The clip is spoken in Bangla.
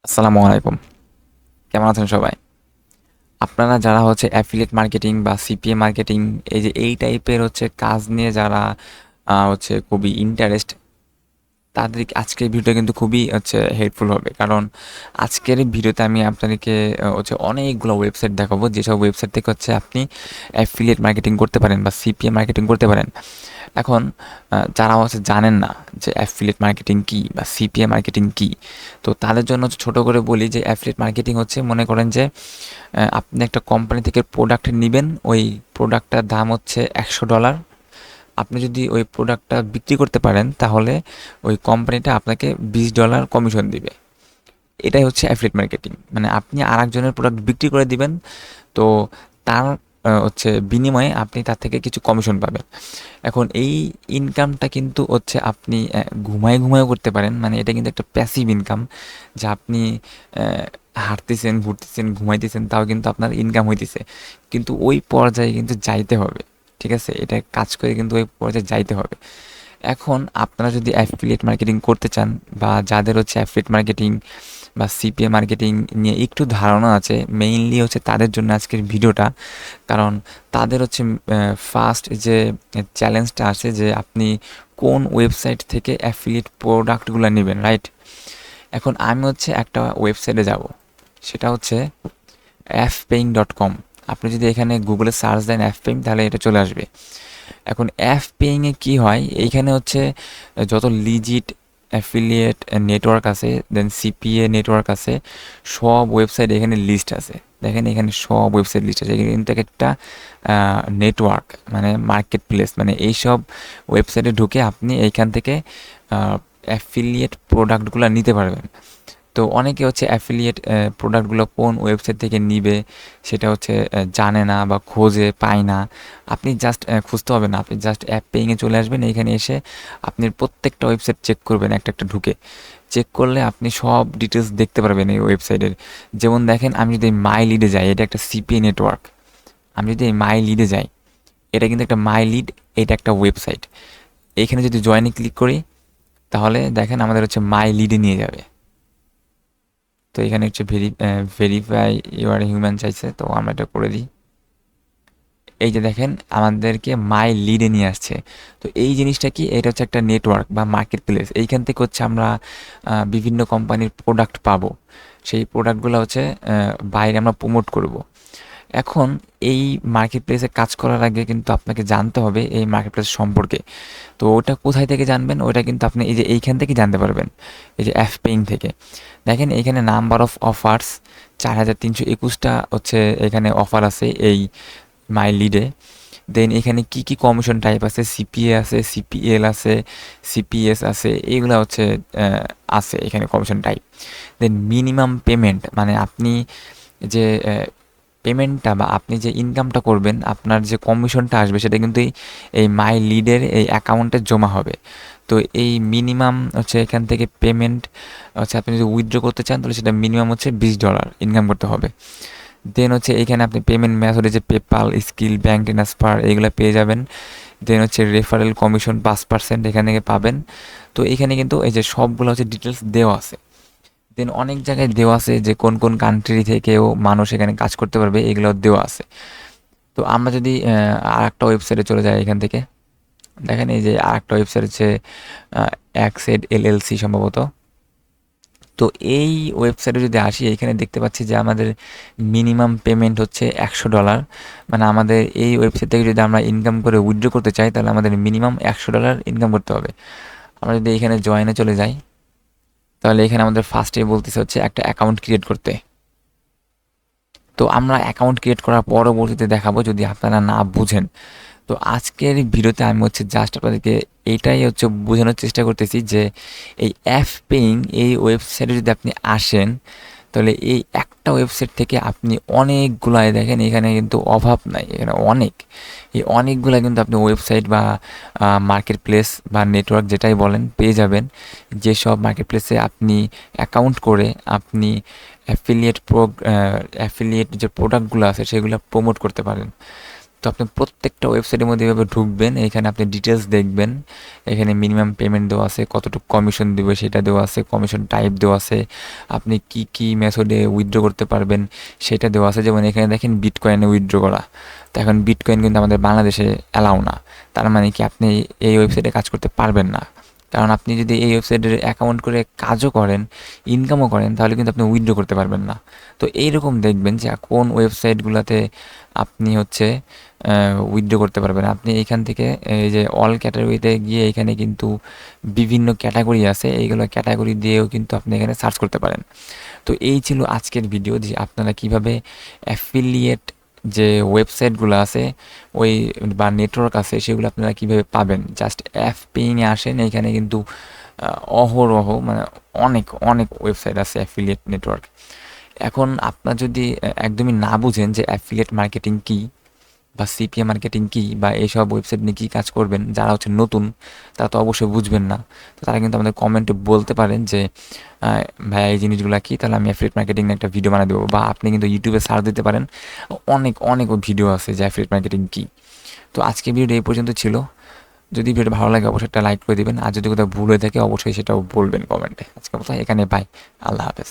আসসালামু আলাইকুম। কেমন আছেন সবাই? আপনারা যারা অ্যাফিলিয়েট মার্কেটিং বা সিপিএ মার্কেটিং এই টাইপের কাজ নিয়ে যারা খুবই ইন্টারেস্ট, তাদের আজকের ভিডিওটা কিন্তু খুবই হেল্পফুল হবে। কারণ আজকের এই ভিডিওতে আমি আপনাদেরকে অনেকগুলো ওয়েবসাইট দেখাবো, যেসব ওয়েবসাইট থেকে আপনি অ্যাফিলিয়েট মার্কেটিং করতে পারেন বা সিপিএ মার্কেটিং করতে পারেন। এখন যারা জানেন না যে অ্যাফিলিয়েট মার্কেটিং কী বা সিপিএ মার্কেটিং কী, তো তাদের জন্য ছোট করে বলি যে অ্যাফিলিয়েট মার্কেটিং মনে করেন যে আপনি একটা কোম্পানি থেকে প্রোডাক্ট নেবেন, ওই প্রোডাক্টটার দাম $100। আপনি যদি ওই প্রোডাক্টটা বিক্রি করতে পারেন তাহলে ওই কোম্পানিটা আপনাকে $20 কমিশন দিবে। এটাই অ্যাফিলিয়েট মার্কেটিং, মানে আপনি আরেকজনের প্রোডাক্ট বিক্রি করে দিবেন, তো তার বিনিময়ে আপনি তার থেকে কিছু কমিশন পাবেন। এখন এই ইনকামটা কিন্তু আপনি ঘুমায় ঘুমায়ও করতে পারেন, মানে এটা কিন্তু একটা প্যাসিভ ইনকাম, যা আপনি হাঁটতেছেন, ঘুরতেছেন, ঘুমাইতেছেন, তাও কিন্তু আপনার ইনকাম হইতেছে। কিন্তু ওই পর্যায়ে কিন্তু যাইতে হবে, ঠিক আছে? এটা কাজ করে কিন্তু ওই পর্যায়ে যাইতে হবে। এখন আপনারা যদি অ্যাফিলিয়েট মার্কেটিং করতে চান, বা যাদের অ্যাফিলিয়েট মার্কেটিং বা সিপিএ মার্কেটিং নিয়ে একটু ধারণা আছে, মেইনলি তাদের জন্য আজকের ভিডিওটা। কারণ তাদের ফার্স্ট যে চ্যালেঞ্জটা আছে যে আপনি কোন ওয়েবসাইট থেকে অ্যাফিলিয়েট প্রোডাক্টগুলো নেবেন, রাইট? এখন আমি একটা ওয়েবসাইটে যাব, সেটা fpaying.com। আপনি যদি এখানে গুগলে সার্চ দেন fpaying, তাহলে এটা চলে আসবে। এখন fpaying-এ কী হয়, এইখানে যত লিজিট অ্যাফিলিয়েট নেটওয়ার্ক আছে, দেন সিপিএ নেটওয়ার্ক আছে, সব ওয়েবসাইট এখানে লিস্ট আছে। দেখেন এখানে সব ওয়েবসাইট লিস্ট আছে, এখানে কিন্তু একটা নেটওয়ার্ক, মানে মার্কেট প্লেস, মানে এইসব ওয়েবসাইটে ঢুকে আপনি এইখান থেকে অ্যাফিলিয়েট প্রোডাক্টগুলো নিতে পারবেন। তো অনেকে অ্যাফিলিয়েট প্রোডাক্টগুলো কোন ওয়েবসাইট থেকে নিবে সেটা জানে না বা খোঁজে পায় না। আপনি জাস্ট খুঁজতে হবে না, আপনি জাস্ট অ্যাপ পেইংয়ে চলে আসবেন, এখানে এসে আপনি প্রত্যেকটা ওয়েবসাইট চেক করবেন একটা একটা ঢুকে। চেক করলে আপনি সব ডিটেলস দেখতে পারবেন এই ওয়েবসাইটের। যেমন দেখেন, আমি যদি মাই লিডে যাই, এটা একটা সিপিএ নেটওয়ার্ক। আমি যদি এই মাই লিডে যাই, এটা কিন্তু একটা মাই লিড, এটা একটা ওয়েবসাইট। এখানে যদি জয়েনে ক্লিক করি, তাহলে দেখেন আমাদের মাই লিডে নিয়ে যাবে। তো এখানে ভেরিফাই ইউর হিউম্যান চাইছে, তো আমরা এটা করে দিই। এই যে দেখেন আমাদেরকে মাই লিডে নিয়ে আসছে। তো এই জিনিসটা কি, এটা একটা নেটওয়ার্ক বা মার্কেট প্লেস। এইখান থেকে আমরা বিভিন্ন কোম্পানির প্রোডাক্ট পাবো। সেই প্রোডাক্টগুলো বাইরে আমরা প্রমোট করব। এখন এই মার্কেট প্লেসে কাজ করার আগে কিন্তু আপনাকে জানতে হবে এই মার্কেট প্লেস সম্পর্কে। তো ওটা কোথায় থেকে জানবেন, ওটা কিন্তু আপনি এই যে এইখান থেকে জানতে পারবেন, এই যে পেইং থেকে। দেখেন এইখানে নাম্বার অফ অফার্স 4321টা এখানে অফার আছে এই মাই লিডে। দেন এখানে কি কি কমিশন টাইপ আছে, সিপিএ আছে, সিপিএল আছে, সিপিএস আছে, এইগুলো আছে এখানে কমিশন টাইপ। দেন মিনিমাম পেমেন্ট, মানে আপনি যে পেমেন্টটা বা আপনি যে ইনকামটা করবেন, আপনার যে কমিশনটা আসবে, সেটা কিন্তু এই মাই লিডের এই অ্যাকাউন্টে জমা হবে। তো এই মিনিমাম এখান থেকে পেমেন্ট আপনি যদি উইথড্র করতে চান, তাহলে সেটা মিনিমাম $20 ইনকাম করতে হবে। দেন এইখানে আপনি পেমেন্ট মেথডে যে পেপাল, স্কিল, ব্যাঙ্ক ট্রান্সফার, এইগুলো পেয়ে যাবেন। দেন রেফারেল কমিশন 5% এখান থেকে পাবেন। তো এখানে কিন্তু এই যে সবগুলো ডিটেলস দেওয়া আছে। দেন অনেক জায়গায় দেওয়া আছে যে কোন কোন কান্ট্রি থেকেও মানুষ এখানে কাজ করতে পারবে, এগুলো দেওয়া আছে। তো আমরা যদি আর একটা ওয়েবসাইটে চলে যাই, এখান থেকে দেখেন এই যে আর একটা ওয়েবসাইট অ্যাক্সেড এলএলসি সম্ভবত। তো এই ওয়েবসাইটে যদি আসি, এখানে দেখতে পাচ্ছি যে আমাদের মিনিমাম পেমেন্ট $100। মানে আমাদের এই ওয়েবসাইট থেকে যদি আমরা ইনকাম করে উইথড্র করতে চাই, তাহলে আমাদের মিনিমাম $100 ইনকাম করতে হবে। আমরা যদি এখানে জয়েনে চলে যাই, তাহলে এখানে আমাদের ফার্স্টে বলতেছে একটা অ্যাকাউন্ট ক্রিয়েট করতে। তো আমরা অ্যাকাউন্ট ক্রিয়েট করার পরবর্তীতে দেখাবো, যদি আপনারা না বুঝেন। তো আজকের ভিডিওতে আমি জাস্ট আপনাদেরকে এইটাই বোঝানোর চেষ্টা করতেছি যে এই পেইং এই ওয়েবসাইটে যদি আপনি আসেন, তাহলে এই একটা ওয়েবসাইট থেকে আপনি অনেকগুলাই, দেখেন এখানে কিন্তু অভাব নাই, এখানে এই অনেকগুলো কিন্তু আপনি ওয়েবসাইট বা মার্কেট প্লেস বা নেটওয়ার্ক যেটাই বলেন পেয়ে যাবেন। যেসব মার্কেট প্লেসে আপনি অ্যাকাউন্ট করে আপনি অ্যাফিলিয়েট যে প্রোডাক্টগুলো আছে সেগুলো প্রমোট করতে পারেন। তো আপনি প্রত্যেকটা ওয়েবসাইটের মধ্যে এভাবে ঢুকবেন, এখানে আপনি ডিটেলস দেখবেন, এখানে মিনিমাম পেমেন্ট দেওয়া আছে, কতটুকু কমিশন দেবে সেটা দেওয়া আছে, কমিশন টাইপ দেওয়া আছে, আপনি কি কি মেথডে উইথড্র করতে পারবেন সেটা দেওয়া আছে। যেমন এখানে দেখেন বিটকয়েনে উইথড্র করা, তো এখন বিটকয়েন কিন্তু আমাদের বাংলাদেশে অ্যালাউ না, তার মানে কি আপনি এই ওয়েবসাইটে কাজ করতে পারবেন না। কারণ আপনি যদি এই ওয়েবসাইটের অ্যাকাউন্ট করে কাজও করেন, ইনকামও করেন, তাহলে কিন্তু আপনি উইথড্র করতে পারবেন না। তো এইরকম দেখবেন যে কোন ওয়েবসাইটগুলোতে আপনি হচ্ছে উইথড্র করতে পারবেন। আপনি এইখান থেকে এই যে অল ক্যাটাগরিতে গিয়ে এখানে কিন্তু বিভিন্ন ক্যাটাগরি আছে, এইগুলো ক্যাটাগরি দিয়েও কিন্তু আপনি এখানে সার্চ করতে পারেন। তো এই ছিল আজকের ভিডিও, যে আপনারা কিভাবে অ্যাফিলিয়েট যে ওয়েবসাইটগুলো আছে ওই বা নেটওয়ার্ক আছে সেগুলো আপনারা কিভাবে পাবেন। জাস্ট অ্যাপ পেইংয়ে আসেন, এইখানে কিন্তু অহরহ মানে অনেক অনেক ওয়েবসাইট আছে অ্যাফিলিয়েট নেটওয়ার্ক। এখন আপনার যদি একদমই না বুঝেন যে অ্যাফিলিয়েট মার্কেটিং কী বা সিপিএ মার্কেটিং কী বা এইসব ওয়েবসাইট নিয়ে কী কাজ করবেন, যারা হচ্ছে নতুন তারা তো অবশ্যই বুঝবেন না। তো তারা কিন্তু আমাদের কমেন্টে বলতে পারেন যে ভাইয়া এই জিনিসগুলো কী, তাহলে আমি অ্যাফিলিয়েট মার্কেটিং নিয়ে একটা ভিডিও বানিয়ে দেবো। বা আপনি কিন্তু ইউটিউবে সার্চ দিতে পারেন, অনেক অনেক ভিডিও আছে যে অ্যাফিলিয়েট মার্কেটিং কী। তো আজকে ভিডিওটা এই পর্যন্ত ছিল। যদি ভিডিওটা ভালো লাগে অবশ্যই একটা লাইক করে দিবেন, আর যদি কোথাও ভুল হয়ে থাকে অবশ্যই সেটাও বলবেন কমেন্টে। আজকের মতো এখানে, বাই, আল্লাহ হাফেজ।